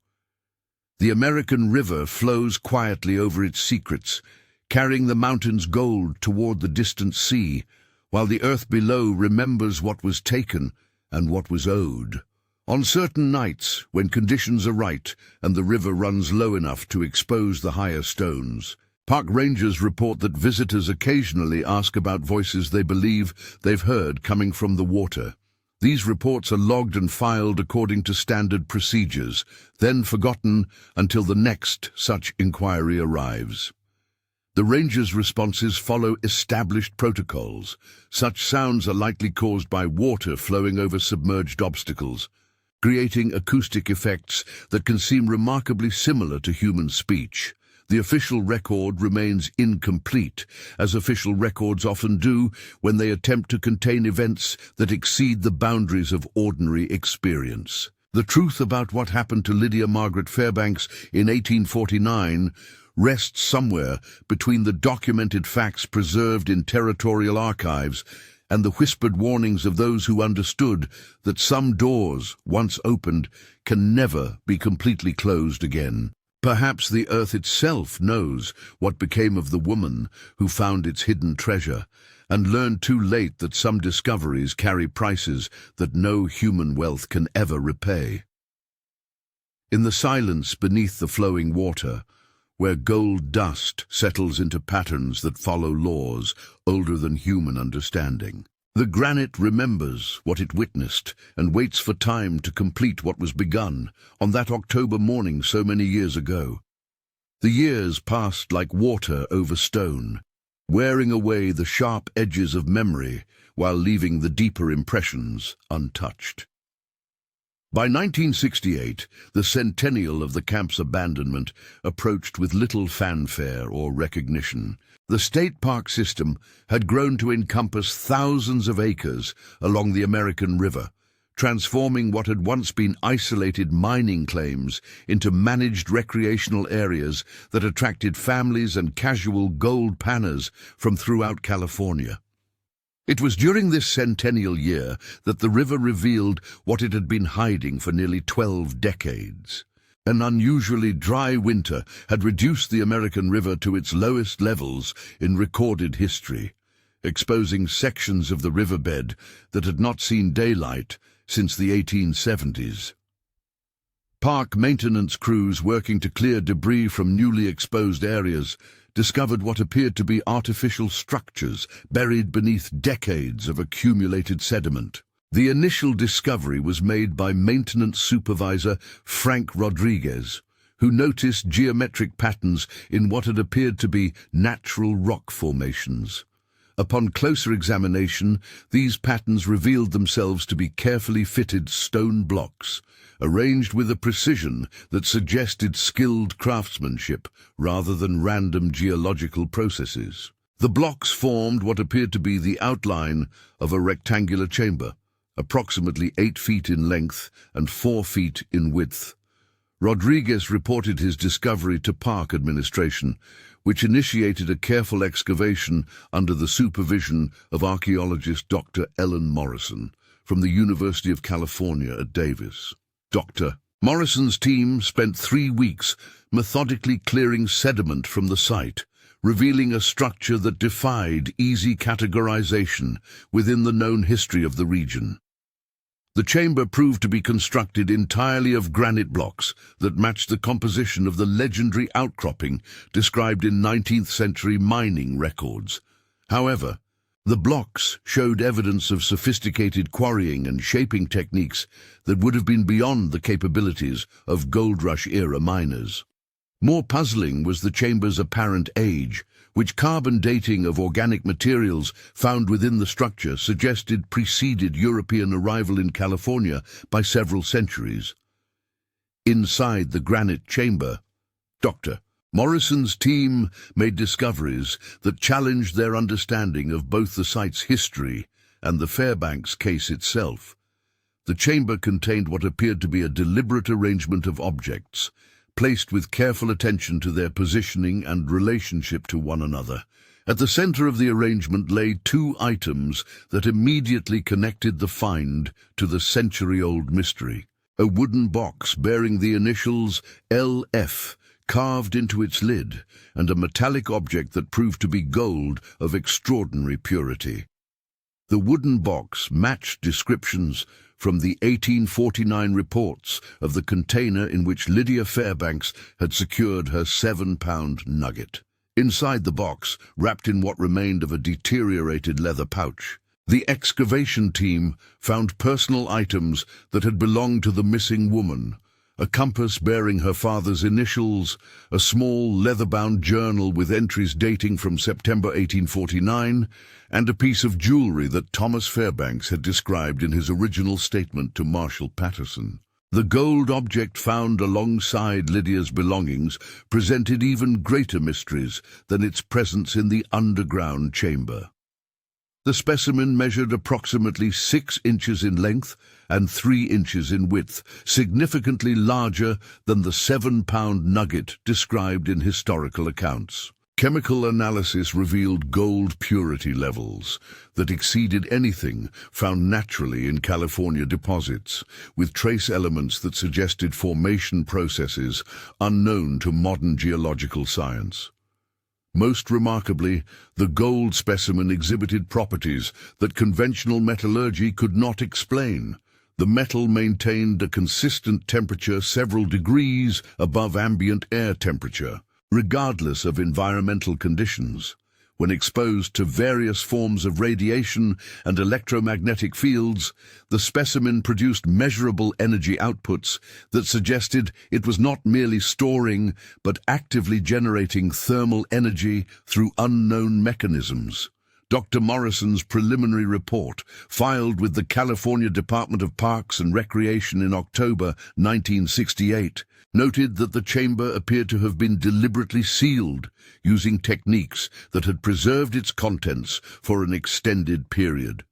The American River flows quietly over its secrets, carrying the mountain's gold toward the distant sea, while the earth below remembers what was taken and what was owed. On certain nights, when conditions are right and the river runs low enough to expose the higher stones, park rangers report that visitors occasionally ask about voices they believe they've heard coming from the water. These reports are logged and filed according to standard procedures, then forgotten until the next such inquiry arrives. The rangers' responses follow established protocols. Such sounds are likely caused by water flowing over submerged obstacles, creating acoustic effects that can seem remarkably similar to human speech. The official record remains incomplete, as official records often do when they attempt to contain events that exceed the boundaries of ordinary experience. The truth about what happened to Lydia Margaret Fairbanks in 1849 rests somewhere between the documented facts preserved in territorial archives and the whispered warnings of those who understood that some doors, once opened, can never be completely closed again. Perhaps the earth itself knows what became of the woman who found its hidden treasure and learned too late that some discoveries carry prices that no human wealth can ever repay. In the silence beneath the flowing water, where gold dust settles into patterns that follow laws older than human understanding, the granite remembers what it witnessed and waits for time to complete what was begun on that October morning so many years ago. The years passed like water over stone, wearing away the sharp edges of memory while leaving the deeper impressions untouched. By 1968, the centennial of the camp's abandonment approached with little fanfare or recognition. The state park system had grown to encompass thousands of acres along the American River, transforming what had once been isolated mining claims into managed recreational areas that attracted families and casual gold panners from throughout California. It was during this centennial year that the river revealed what it had been hiding for nearly 12 decades. An unusually dry winter had reduced the American River to its lowest levels in recorded history, exposing sections of the riverbed that had not seen daylight since the 1870s. Park maintenance crews working to clear debris from newly exposed areas discovered what appeared to be artificial structures buried beneath decades of accumulated sediment. The initial discovery was made by maintenance supervisor Frank Rodriguez, who noticed geometric patterns in what had appeared to be natural rock formations. Upon closer examination, these patterns revealed themselves to be carefully fitted stone blocks, arranged with a precision that suggested skilled craftsmanship rather than random geological processes. The blocks formed what appeared to be the outline of a rectangular chamber, approximately 8 feet in length and 4 feet in width. Rodriguez reported his discovery to Park Administration, which initiated a careful excavation under the supervision of archaeologist Dr. Ellen Morrison from the University of California at Davis. Dr. Morrison's team spent 3 weeks methodically clearing sediment from the site, revealing a structure that defied easy categorization within the known history of the region. The chamber proved to be constructed entirely of granite blocks that matched the composition of the legendary outcropping described in 19th-century mining records. However, the blocks showed evidence of sophisticated quarrying and shaping techniques that would have been beyond the capabilities of Gold Rush-era miners. More puzzling was the chamber's apparent age, which carbon dating of organic materials found within the structure suggested preceded European arrival in California by several centuries. Inside the granite chamber, Dr. Morrison's team made discoveries that challenged their understanding of both the site's history and the Fairbanks case itself. The chamber contained what appeared to be a deliberate arrangement of objects, placed with careful attention to their positioning and relationship to one another. At the center of the arrangement lay two items that immediately connected the find to the century-old mystery. A wooden box bearing the initials LF carved into its lid, and a metallic object that proved to be gold of extraordinary purity. The wooden box matched descriptions from the 1849 reports of the container in which Lydia Fairbanks had secured her 7-pound nugget. Inside the box, wrapped in what remained of a deteriorated leather pouch, the excavation team found personal items that had belonged to the missing woman: a compass bearing her father's initials, a small leather-bound journal with entries dating from September 1849, and a piece of jewelry that Thomas Fairbanks had described in his original statement to Marshal Patterson. The gold object found alongside Lydia's belongings presented even greater mysteries than its presence in the underground chamber. The specimen measured approximately 6 inches in length and 3 inches in width, significantly larger than the 7-pound nugget described in historical accounts. Chemical analysis revealed gold purity levels that exceeded anything found naturally in California deposits, with trace elements that suggested formation processes unknown to modern geological science. Most remarkably, the gold specimen exhibited properties that conventional metallurgy could not explain. The metal maintained a consistent temperature several degrees above ambient air temperature, regardless of environmental conditions. When exposed to various forms of radiation and electromagnetic fields, the specimen produced measurable energy outputs that suggested it was not merely storing but actively generating thermal energy through unknown mechanisms. Dr. Morrison's preliminary report, filed with the California Department of Parks and Recreation in October 1968, noted that the chamber appeared to have been deliberately sealed, using techniques that had preserved its contents for an extended period.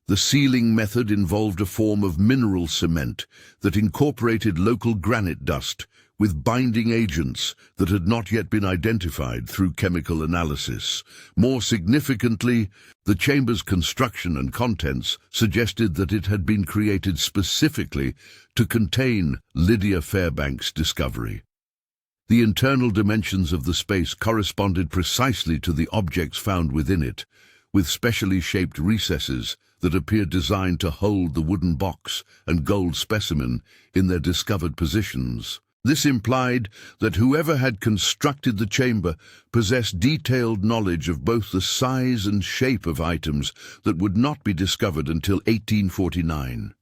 The sealing method involved a form of mineral cement that incorporated local granite dust with binding agents that had not yet been identified through chemical analysis. More significantly, the chamber's construction and contents suggested that it had been created specifically to contain Lydia Fairbanks' discovery. The internal dimensions of the space corresponded precisely to the objects found within it, with specially shaped recesses that appeared designed to hold the wooden box and gold specimen in their discovered positions. This implied that whoever had constructed the chamber possessed detailed knowledge of both the size and shape of items that would not be discovered until 1849.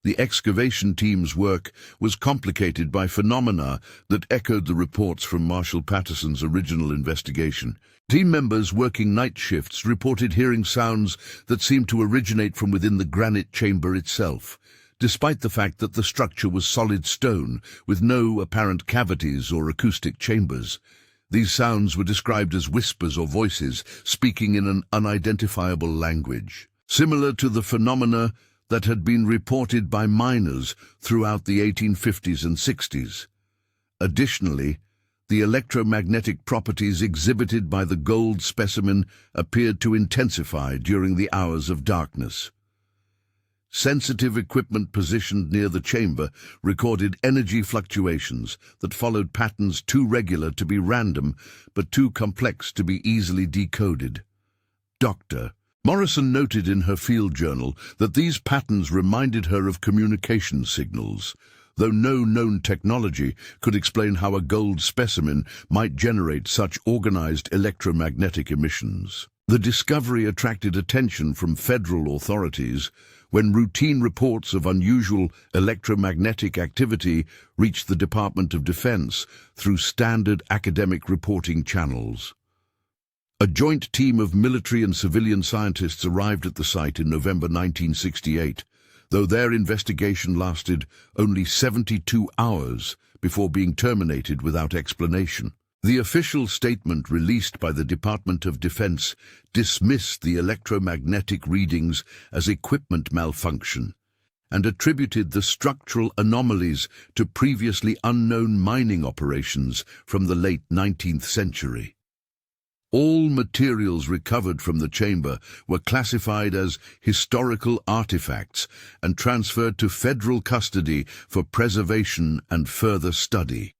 The excavation team's work was complicated by phenomena that echoed the reports from Marshal Patterson's original investigation. Team members working night shifts reported hearing sounds that seemed to originate from within the granite chamber itself, despite the fact that the structure was solid stone with no apparent cavities or acoustic chambers. These sounds were described as whispers or voices speaking in an unidentifiable language, similar to the phenomena that had been reported by miners throughout the 1850s and 60s. Additionally, the electromagnetic properties exhibited by the gold specimen appeared to intensify during the hours of darkness. Sensitive equipment positioned near the chamber recorded energy fluctuations that followed patterns too regular to be random but too complex to be easily decoded. Dr. Morrison noted in her field journal that these patterns reminded her of communication signals, though no known technology could explain how a gold specimen might generate such organized electromagnetic emissions. The discovery attracted attention from federal authorities when routine reports of unusual electromagnetic activity reached the Department of Defense through standard academic reporting channels. A joint team of military and civilian scientists arrived at the site in November 1968, though their investigation lasted only 72 hours before being terminated without explanation. The official statement released by the Department of Defense dismissed the electromagnetic readings as equipment malfunction and attributed the structural anomalies to previously unknown mining operations from the late 19th century. All materials recovered from the chamber were classified as historical artifacts and transferred to federal custody for preservation and further study.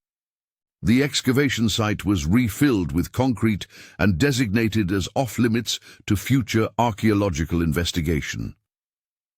The excavation site was refilled with concrete and designated as off-limits to future archaeological investigation.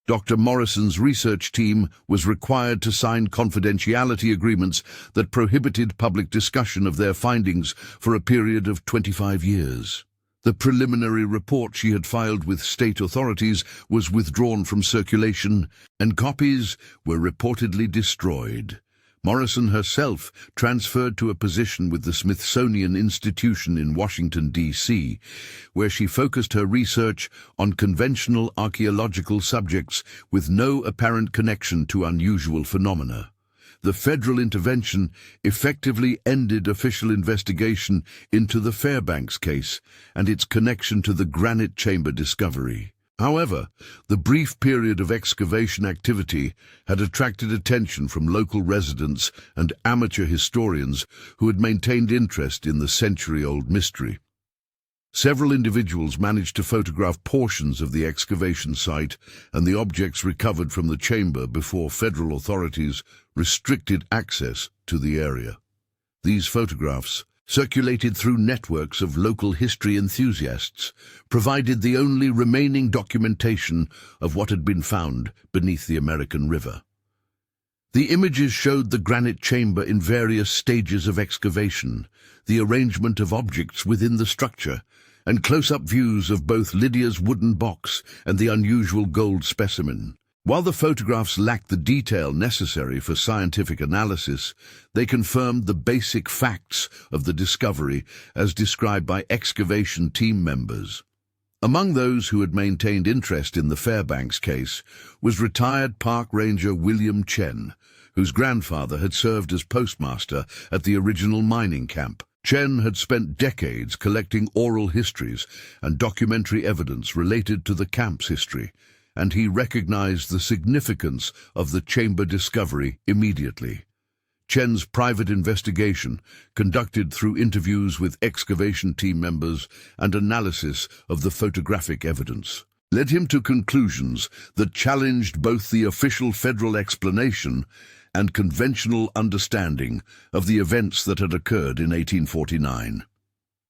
Dr. Morrison's research team was required to sign confidentiality agreements that prohibited public discussion of their findings for a period of 25 years. The preliminary report she had filed with state authorities was withdrawn from circulation, and copies were reportedly destroyed. Morrison herself transferred to a position with the Smithsonian Institution in Washington, D.C., where she focused her research on conventional archaeological subjects with no apparent connection to unusual phenomena. The federal intervention effectively ended official investigation into the Fairbanks case and its connection to the granite chamber discovery. However, the brief period of excavation activity had attracted attention from local residents and amateur historians who had maintained interest in the century-old mystery. Several individuals managed to photograph portions of the excavation site and the objects recovered from the chamber before federal authorities restricted access to the area. These photographs, circulated through networks of local history enthusiasts, provided the only remaining documentation of what had been found beneath the American River. The images showed the granite chamber in various stages of excavation, the arrangement of objects within the structure, and close-up views of both Lydia's wooden box and the unusual gold specimen. While the photographs lacked the detail necessary for scientific analysis, they confirmed the basic facts of the discovery as described by excavation team members. Among those who had maintained interest in the Fairbanks case was retired park ranger William Chen, whose grandfather had served as postmaster at the original mining camp. Chen had spent decades collecting oral histories and documentary evidence related to the camp's history, and he recognized the significance of the chamber discovery immediately. Chen's private investigation, conducted through interviews with excavation team members and analysis of the photographic evidence, led him to conclusions that challenged both the official federal explanation and conventional understanding of the events that had occurred in 1849.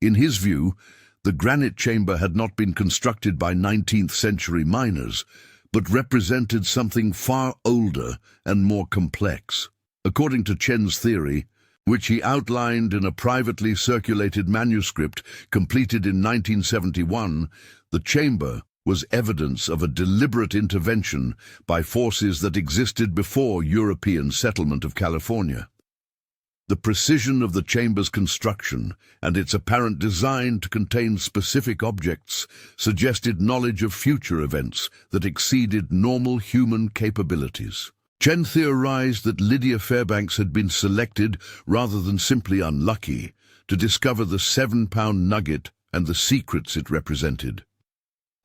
In his view, the granite chamber had not been constructed by 19th-century miners, but represented something far older and more complex. According to Chen's theory, which he outlined in a privately circulated manuscript completed in 1971, the chamber was evidence of a deliberate intervention by forces that existed before European settlement of California. The precision of the chamber's construction and its apparent design to contain specific objects suggested knowledge of future events that exceeded normal human capabilities. Chen theorized that Lydia Fairbanks had been selected, rather than simply unlucky, to discover the 7-pound nugget and the secrets it represented.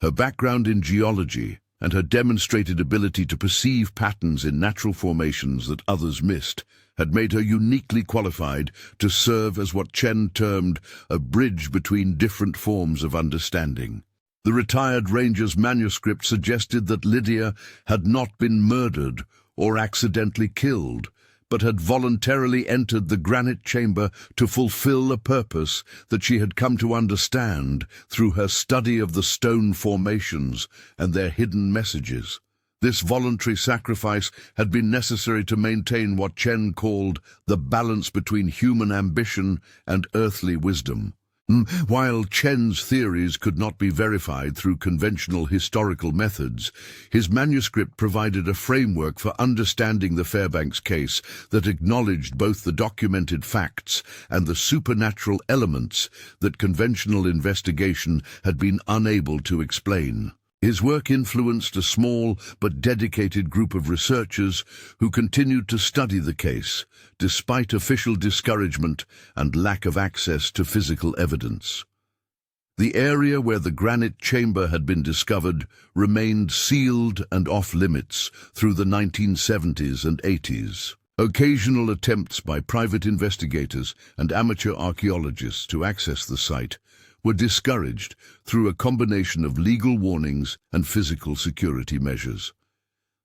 Her background in geology and her demonstrated ability to perceive patterns in natural formations that others missed had made her uniquely qualified to serve as what Chen termed a bridge between different forms of understanding. The retired ranger's manuscript suggested that Lydia had not been murdered or accidentally killed, but had voluntarily entered the granite chamber to fulfill a purpose that she had come to understand through her study of the stone formations and their hidden messages. This voluntary sacrifice had been necessary to maintain what Chen called the balance between human ambition and earthly wisdom. While Chen's theories could not be verified through conventional historical methods, his manuscript provided a framework for understanding the Fairbanks case that acknowledged both the documented facts and the supernatural elements that conventional investigation had been unable to explain. His work influenced a small but dedicated group of researchers who continued to study the case, despite official discouragement and lack of access to physical evidence. The area where the granite chamber had been discovered remained sealed and off-limits through the 1970s and 80s. Occasional attempts by private investigators and amateur archaeologists to access the site were discouraged through a combination of legal warnings and physical security measures.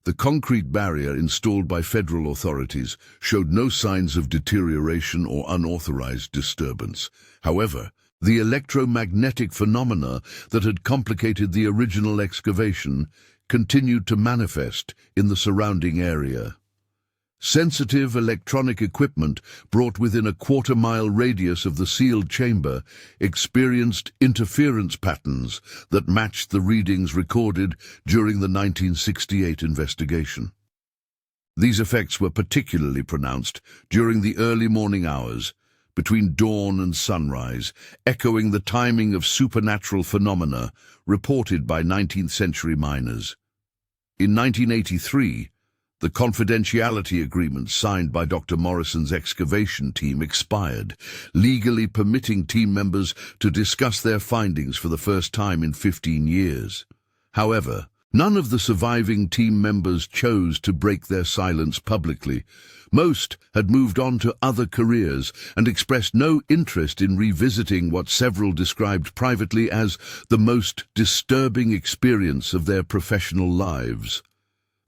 The concrete barrier installed by federal authorities showed no signs of deterioration or unauthorized disturbance. However, the electromagnetic phenomena that had complicated the original excavation continued to manifest in the surrounding area. Sensitive electronic equipment brought within a quarter-mile radius of the sealed chamber experienced interference patterns that matched the readings recorded during the 1968 investigation. These effects were particularly pronounced during the early morning hours, between dawn and sunrise, echoing the timing of supernatural phenomena reported by 19th-century miners. In 1983, the confidentiality agreement signed by Dr. Morrison's excavation team expired, legally permitting team members to discuss their findings for the first time in 15 years. However, none of the surviving team members chose to break their silence publicly. Most had moved on to other careers and expressed no interest in revisiting what several described privately as the most disturbing experience of their professional lives.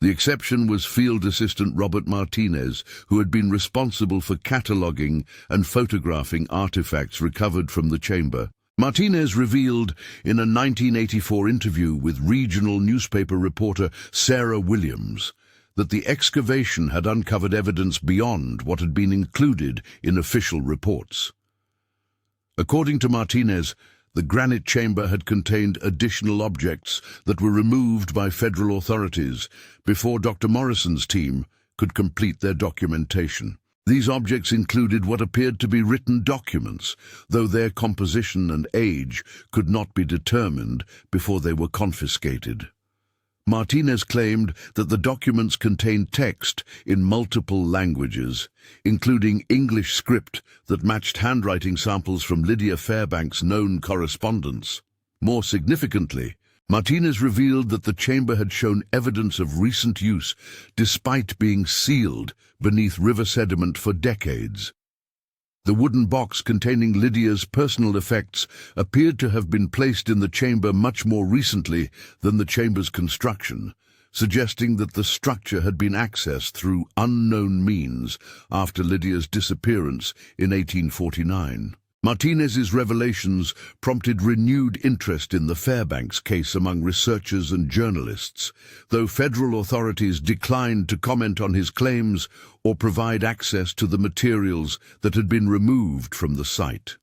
The exception was Field Assistant Robert Martinez, who had been responsible for cataloging and photographing artifacts recovered from the chamber. Martinez revealed in a 1984 interview with regional newspaper reporter Sarah Williams that the excavation had uncovered evidence beyond what had been included in official reports. According to Martinez, the granite chamber had contained additional objects that were removed by federal authorities before Dr. Morrison's team could complete their documentation. These objects included what appeared to be written documents, though their composition and age could not be determined before they were confiscated. Martinez claimed that the documents contained text in multiple languages, including English script that matched handwriting samples from Lydia Fairbanks' known correspondence. More significantly, Martinez revealed that the chamber had shown evidence of recent use despite being sealed beneath river sediment for decades. The wooden box containing Lydia's personal effects appeared to have been placed in the chamber much more recently than the chamber's construction, suggesting that the structure had been accessed through unknown means after Lydia's disappearance in 1849. Martinez's revelations prompted renewed interest in the Fairbanks case among researchers and journalists, though federal authorities declined to comment on his claims or provide access to the materials that had been removed from the site.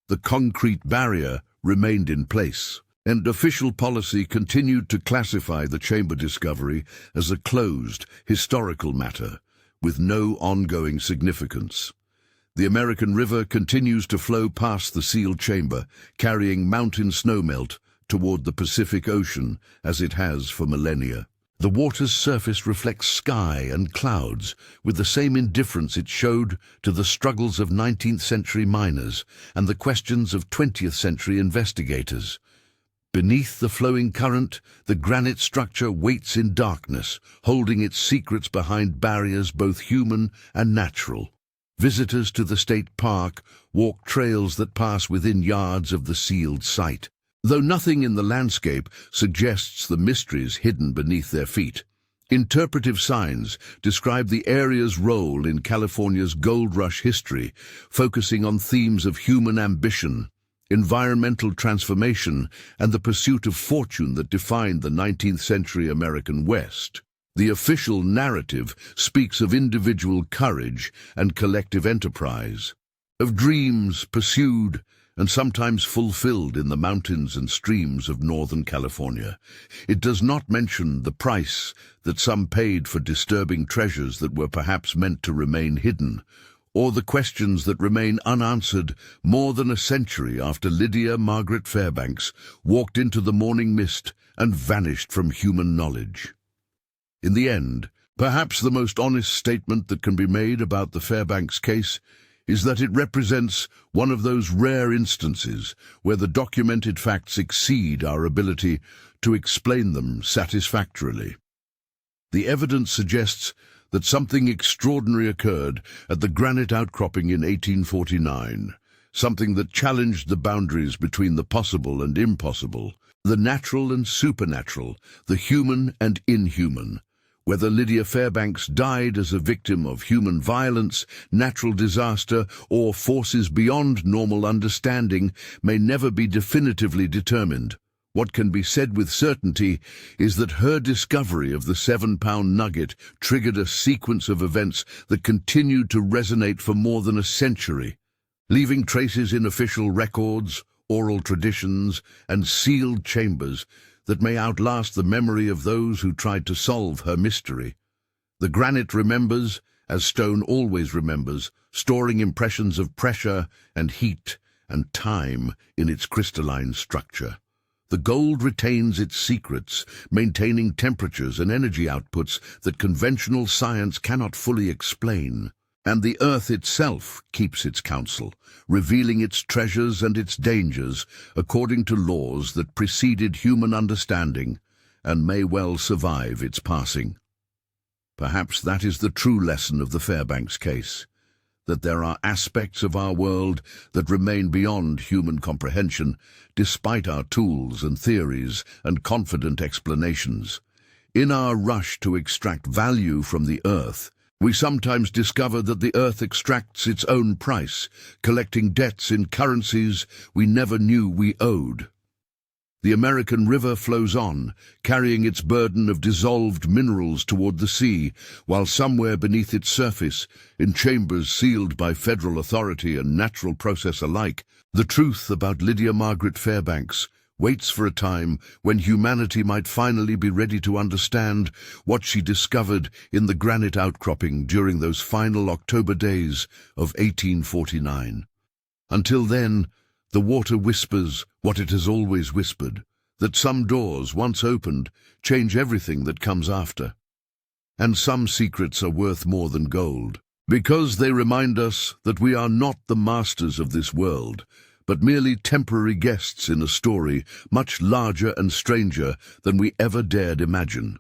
The concrete barrier remained in place, and official policy continued to classify the chamber discovery as a closed, historical matter with no ongoing significance. The American River continues to flow past the sealed chamber, carrying mountain snowmelt toward the Pacific Ocean as it has for millennia. The water's surface reflects sky and clouds with the same indifference it showed to the struggles of 19th-century miners and the questions of 20th-century investigators. Beneath the flowing current, the granite structure waits in darkness, holding its secrets behind barriers both human and natural. Visitors to the state park walk trails that pass within yards of the sealed site, though nothing in the landscape suggests the mysteries hidden beneath their feet. Interpretive signs describe the area's role in California's gold rush history, focusing on themes of human ambition, environmental transformation, and the pursuit of fortune that defined the 19th century American West. The official narrative speaks of individual courage and collective enterprise, of dreams pursued and sometimes fulfilled in the mountains and streams of Northern California. It does not mention the price that some paid for disturbing treasures that were perhaps meant to remain hidden, or the questions that remain unanswered more than a century after Lydia Margaret Fairbanks walked into the morning mist and vanished from human knowledge. In the end, perhaps the most honest statement that can be made about the Fairbanks case is that it represents one of those rare instances where the documented facts exceed our ability to explain them satisfactorily. The evidence suggests that something extraordinary occurred at the granite outcropping in 1849, something that challenged the boundaries between the possible and impossible, the natural and supernatural, the human and inhuman. Whether Lydia Fairbanks died as a victim of human violence, natural disaster, or forces beyond normal understanding may never be definitively determined. What can be said with certainty is that her discovery of the 7-pound nugget triggered a sequence of events that continued to resonate for more than a century, leaving traces in official records, oral traditions, and sealed chambers that may outlast the memory of those who tried to solve her mystery. The granite remembers, as stone always remembers, storing impressions of pressure and heat and time in its crystalline structure. The gold retains its secrets, maintaining temperatures and energy outputs that conventional science cannot fully explain. And the earth itself keeps its counsel, revealing its treasures and its dangers according to laws that preceded human understanding and may well survive its passing. Perhaps that is the true lesson of the Fairbanks case, that there are aspects of our world that remain beyond human comprehension, despite our tools and theories and confident explanations. In our rush to extract value from the earth, we sometimes discover that the earth extracts its own price, collecting debts in currencies we never knew we owed. The American River flows on, carrying its burden of dissolved minerals toward the sea, while somewhere beneath its surface, in chambers sealed by federal authority and natural process alike, the truth about Lydia Margaret Fairbanks waits for a time when humanity might finally be ready to understand what she discovered in the granite outcropping during those final October days of 1849. Until then, the water whispers what it has always whispered, that some doors, once opened, change everything that comes after. And some secrets are worth more than gold, because they remind us that we are not the masters of this world, but merely temporary guests in a story much larger and stranger than we ever dared imagine.